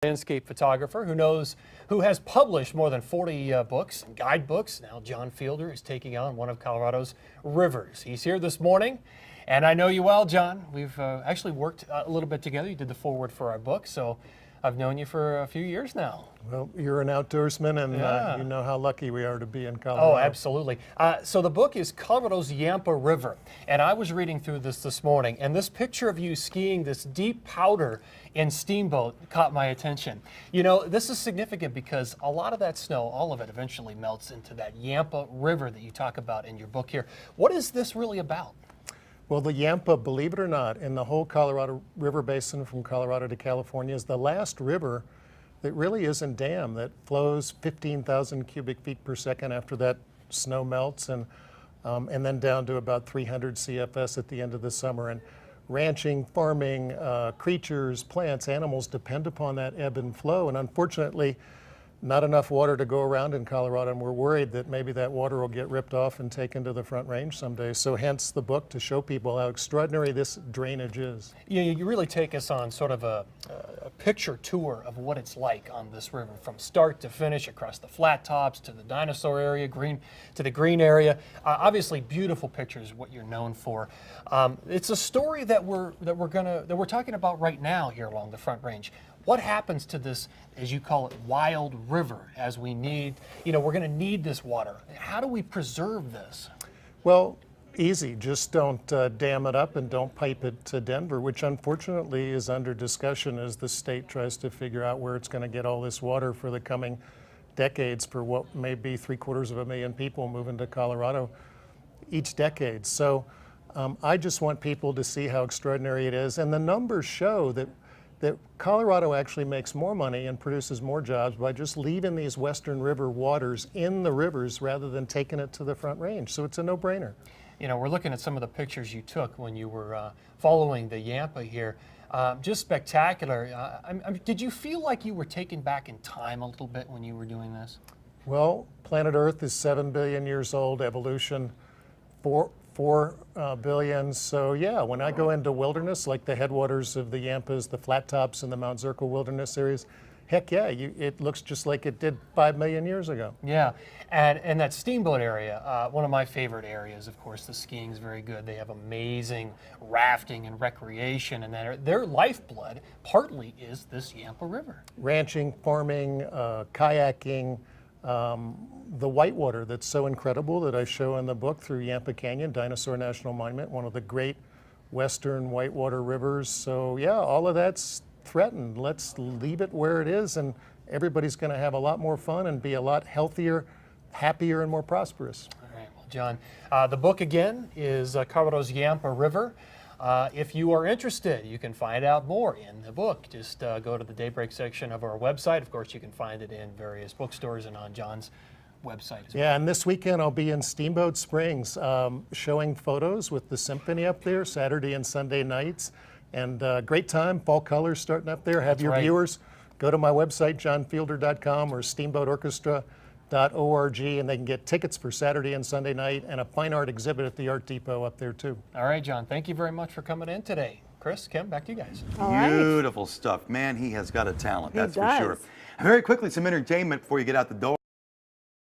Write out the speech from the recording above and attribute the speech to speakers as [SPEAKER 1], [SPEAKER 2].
[SPEAKER 1] Landscape photographer who has published more than 40 books and guidebooks. Now John Fielder is taking on one of Colorado's rivers. He's here this morning, and I know you well, John. We've actually worked a little bit together. You did the foreword for our book, so I've known you for a few years now.
[SPEAKER 2] Well, you're an outdoorsman, and you know how lucky we are to be in Colorado.
[SPEAKER 1] Oh, absolutely. So the book is Colorado's Yampa River, and I was reading through this morning, and this picture of you skiing this deep powder in Steamboat caught my attention. You know, this is significant because a lot of that snow, all of it, eventually melts into that Yampa River that you talk about in your book here. What is this really about?
[SPEAKER 2] Well, the Yampa, believe it or not, in the whole Colorado River Basin from Colorado to California is the last river that really isn't dammed, that flows 15,000 cubic feet per second after that snow melts, and then down to about 300 CFS at the end of the summer. And ranching, farming, creatures, plants, animals depend upon that ebb and flow. And unfortunately, not enough water to go around in Colorado, and we're worried that maybe that water will get ripped off and taken to the Front Range someday. So hence the book, to show people how extraordinary this drainage is.
[SPEAKER 1] You really take us on sort of a picture tour of what it's like on this river from start to finish, across the flat tops to the dinosaur area, to the green area. Obviously beautiful pictures, what you're known for. It's a story that we're talking about right now here along the Front Range. What happens to this, as you call it, wild river, as we need, we're going to need this water. How do we preserve this?
[SPEAKER 2] Well, easy. Just don't dam it up and don't pipe it to Denver, which unfortunately is under discussion as the state tries to figure out where it's going to get all this water for the coming decades for what may be 750,000 people moving to Colorado each decade. So I just want people to see how extraordinary it is. And the numbers show that Colorado actually makes more money and produces more jobs by just leaving these Western River waters in the rivers rather than taking it to the Front Range. So it's a no-brainer.
[SPEAKER 1] We're looking at some of the pictures you took when you were following the Yampa here. Just spectacular. Did you feel like you were taken back in time a little bit when you were doing this?
[SPEAKER 2] Well, planet Earth is 7 billion years old, evolution 4 billion. So yeah, when I go into wilderness, like the headwaters of the Yampas, the flat tops and the Mount Zirkle wilderness areas, heck yeah, it looks just like it did 5 million years ago.
[SPEAKER 1] Yeah, and that Steamboat area, one of my favorite areas, of course. The skiing is very good. They have amazing rafting and recreation, and their lifeblood partly is this Yampa River.
[SPEAKER 2] Ranching, farming, kayaking, the whitewater that's so incredible that I show in the book through Yampa Canyon, Dinosaur National Monument, one of the great western whitewater rivers. So yeah, all of that's threatened. Let's leave it where it is, and everybody's going to have a lot more fun and be a lot healthier, happier, and more prosperous.
[SPEAKER 1] All right, well, John, the book again is Colorado's Yampa River. If you are interested, you can find out more in the book. Just go to the Daybreak section of our website. Of course, you can find it in various bookstores and on John's website as well.
[SPEAKER 2] Yeah, and this weekend I'll be in Steamboat Springs showing photos with the symphony up there Saturday and Sunday nights. And great time, fall colors starting up there. Have your viewers go to my website, johnfielder.com or steamboatorchestra.org, and they can get tickets for Saturday and Sunday night and a fine art exhibit at the Art Depot up there too.
[SPEAKER 1] All right, John, thank you very much for coming in today. Chris, Kim, back to you guys.
[SPEAKER 3] Beautiful stuff. Man, he has got a talent, that's for sure. Very quickly, some entertainment before you get out the door.